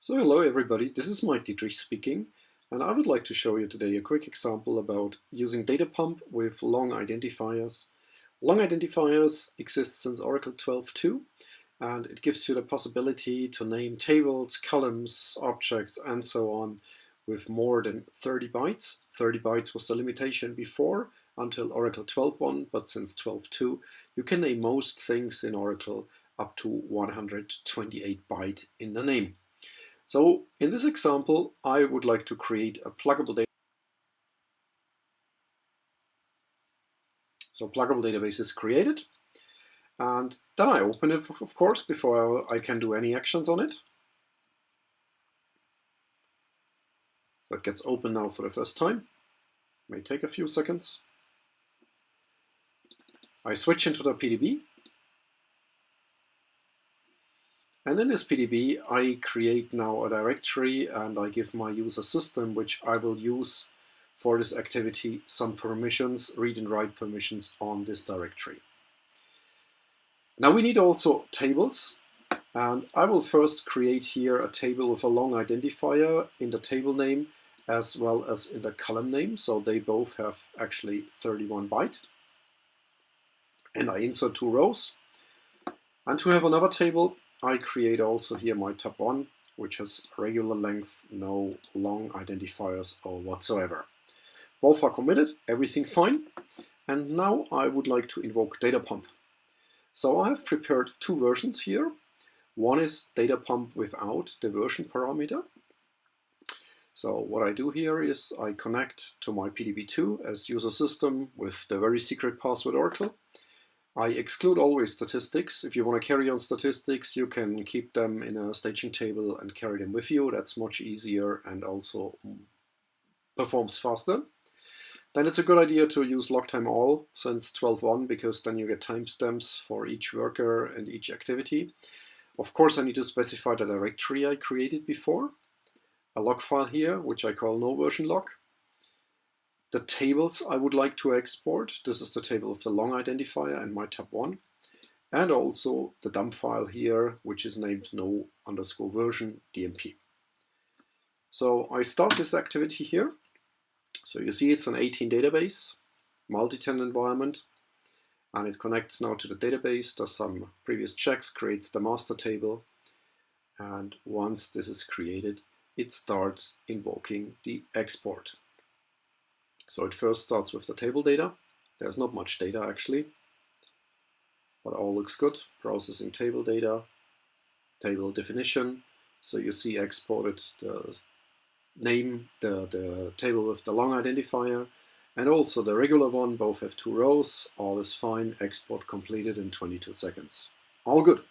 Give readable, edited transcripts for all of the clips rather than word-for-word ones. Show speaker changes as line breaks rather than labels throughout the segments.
So hello everybody, this is Mike Dietrich speaking, and I would like to show you today a quick example about using data pump with long identifiers. Long identifiers exist since Oracle 12.2, and it gives you the possibility to name tables, columns, objects, and so on with more than 30 bytes. 30 bytes was the limitation before until Oracle 12.1, but since 12.2 you can name most things in Oracle up to 128 byte in the name. So in this example, I would like to create a pluggable database. So pluggable database is created, and then I open it, of course, before I can do any actions on it. So it gets open now for the first time. May take a few seconds. I switch into the PDB. And in this PDB, I create now a directory and I give my user system, which I will use for this activity, some permissions, read and write permissions on this directory. Now we need also tables, and I will first create here a table with a long identifier in the table name as well as in the column name, so they both have actually 31 byte. And I insert two rows. And to have another table, I create also here my tab 1, which has regular length, no long identifiers or whatsoever. Both are committed, everything fine. And now I would like to invoke data pump. So I have prepared two versions here. One is data pump without the version parameter. So what I do here is I connect to my PDB2 as user system with the very secret password Oracle. I exclude always statistics. If you want to carry on statistics, you can keep them in a staging table and carry them with you. That's much easier and also performs faster. Then it's a good idea to use log time all since 12.1, because then you get timestamps for each worker and each activity. Of course, I need to specify the directory I created before, a log file here, which I call no version log. The tables I would like to export. This is the table of the long identifier and my tab 1. And also the dump file here, which is named no_version DMP. So I start this activity here. So you see it's an 18 database, multi-tenant environment, and it connects now to the database, does some previous checks, creates the master table, and once this is created, it starts invoking the export. So it first starts with the table data. There's not much data actually, but all looks good. Processing table data, table definition. So you see exported the name, the table with the long identifier, and also the regular one. Both have two rows. All is fine. Export completed in 22 seconds. All good.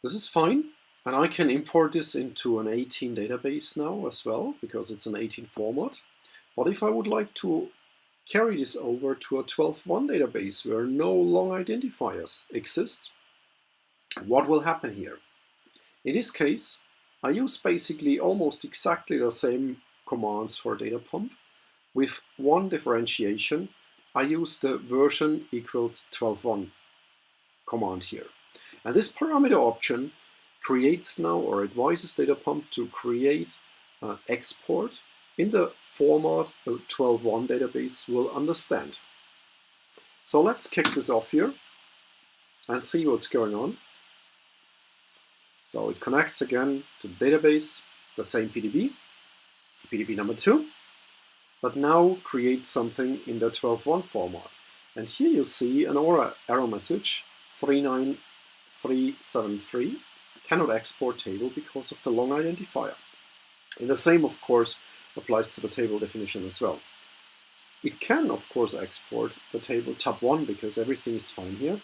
This is fine. And I can import this into an 18 database now as well, because it's an 18 format. But if I would like to carry this over to a 12.1 database where no long identifiers exist, what will happen here? In this case, I use basically almost exactly the same commands for data pump, with one differentiation. I use the version equals 12.1 command here. And this parameter option creates now, or advises data pump to create export in the format a 12.1 database will understand. So let's kick this off here and see what's going on. So it connects again to the database, the same PDB, PDB number 2, but now creates something in the 12.1 format. And here you see an error message, 39373, cannot export table because of the long identifier. And the same, of course, applies to the table definition as well. It can, of course, export the table tab 1 because everything is fine here,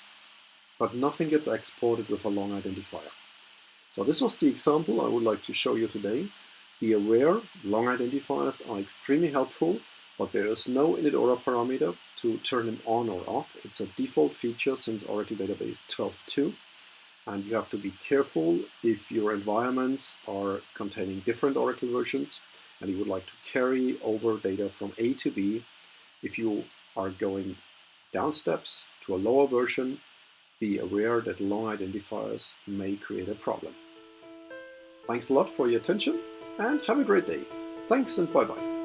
but nothing gets exported with a long identifier. So this was the example I would like to show you today. Be aware, long identifiers are extremely helpful, but there is no init order parameter to turn them on or off. It's a default feature since Oracle Database 12.2. And you have to be careful if your environments are containing different Oracle versions and you would like to carry over data from A to B. If you are going down steps to a lower version, be aware that long identifiers may create a problem. Thanks a lot for your attention and have a great day. Thanks and bye-bye.